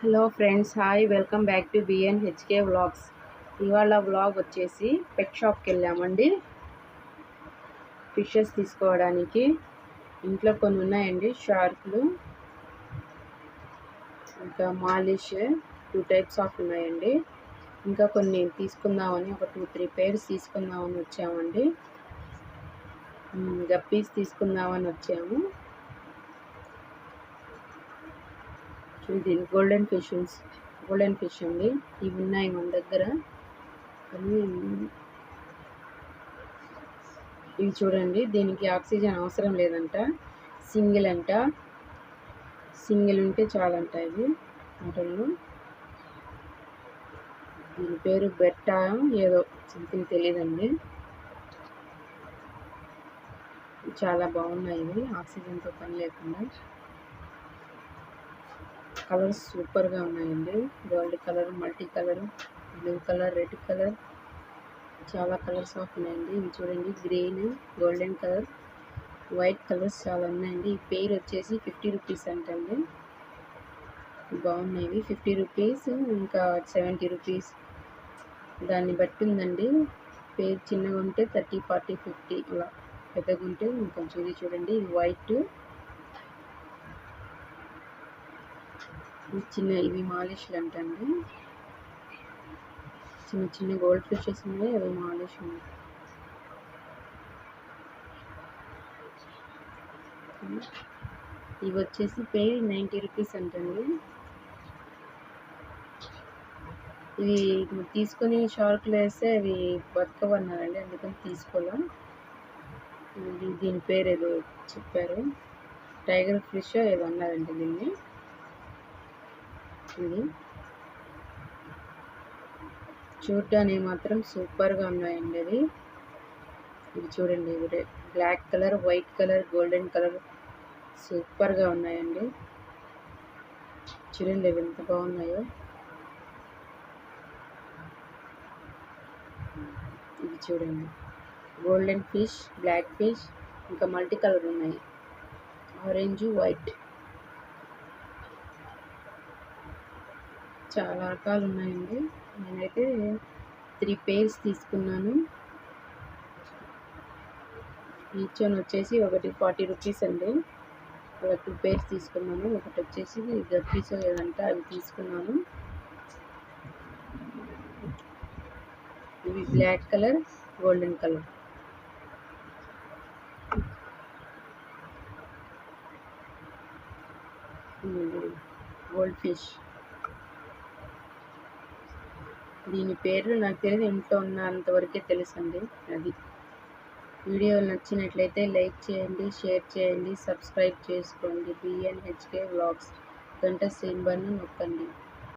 Hello friends, hi, welcome back to B N H K vlogs. ఇవాళ vlog వచ్చేసి pet షాప్కి వెళ్ళామండి ఫిషెస్ తీసుకోవడానికి. ఇంట్లో కొన్ని ఉన్నాయండి, షార్క్లు, ఇంకా మాలిష్, 2 టైప్స్ ఆఫ్ ఉన్నాయండి. ఇంకా కొన్ని తీసుకుందామని, ఒక 2-3 పేర్స్ తీసుకుందామని వచ్చామండి. గప్పీస్ తీసుకుందామని వచ్చాము. దీని గోల్డెన్ ఫిష్ అండి. ఇవి ఉన్నాయి మన దగ్గర. ఇవి చూడండి, దీనికి ఆక్సిజన్ అవసరం లేదంట. సింగిల్ అంట, సింగిల్ ఉంటే చాలంట. ఇవి వాటర్లో దీని పేరు బెట్టా ఏదో సంథింగ్ తెలియదండి. చాలా బాగున్నాయి ఇవి, ఆక్సిజన్తో పని లేకుండా. కలర్స్ సూపర్గా ఉన్నాయండి. Gold colour, multi colour, blue colour, red colour, చాలా కలర్స్ ఆఫ్ ఉన్నాయండి. ఇవి చూడండి, green, golden colour, white colours చాలా ఉన్నాయండి. ఈ పేరు వచ్చేసి 50 రూపీస్ అంటండి. బాగున్నాయి. 50 రూపీస్, ఇంకా 70 రూపీస్, దాన్ని బట్టి ఉందండి. పేరు చిన్నగా ఉంటే 30, 40, 50 అలా, పెద్దగా ఉంటే ఇంకొంచెం. ఇది చూడండి, ఇది వైట్, చిన్న, ఇవి మాలిష్లు అంటండి. చిన్న చిన్న గోల్డ్ ఫిషెస్ ఉన్నాయి, అవి మాలిష్ ఉన్నాయి. ఇవి వచ్చేసి పేరు 90 రూపీస్ అంటండి. ఇవి తీసుకొని షార్క్లు వేస్తే అవి బతకవన్నారండి, అందుకని తీసుకోలేం. దీని పేరు ఏదో చెప్పారు, టైగర్ ఫిష్ ఏదో అన్నారండి దీన్ని. ఇది చూడడానికి మాత్రం సూపర్గా ఉన్నాయండి. ఇది చూడండి, ఇవి black colour, white colour, golden colour, సూపర్గా ఉన్నాయండి. చూడండి అవి ఎంత బాగున్నాయో. ఇది చూడండి, గోల్డెన్ ఫిష్, బ్లాక్ ఫిష్, ఇంకా మల్టీ కలర్ ఉన్నాయి, ఆరెంజ్, వైట్, చాలా రకాలు ఉన్నాయండి. నేనైతే 3 పేర్స్ తీసుకున్నాను. ఈచ్ వన్ వచ్చేసి ఒకటి 40 రూపీస్ అండి. అలా 2 పేర్స్ తీసుకున్నాను. ఒకటి వచ్చేసి గప్పీస్ ఏదంటే అవి తీసుకున్నాను. ఇవి black colour, golden colour. Gold fish, దీని పేర్లు నాకు తెలియదు, ఇంట్లో ఉన్నంతవరకే తెలుసండి. అది వీడియో నచ్చినట్లయితే లైక్ చేయండి, షేర్ చేయండి, సబ్స్క్రైబ్ చేసుకోండి. బిఎన్హెచ్కే వ్లాగ్స్ గంట సింబల్ని నొక్కండి.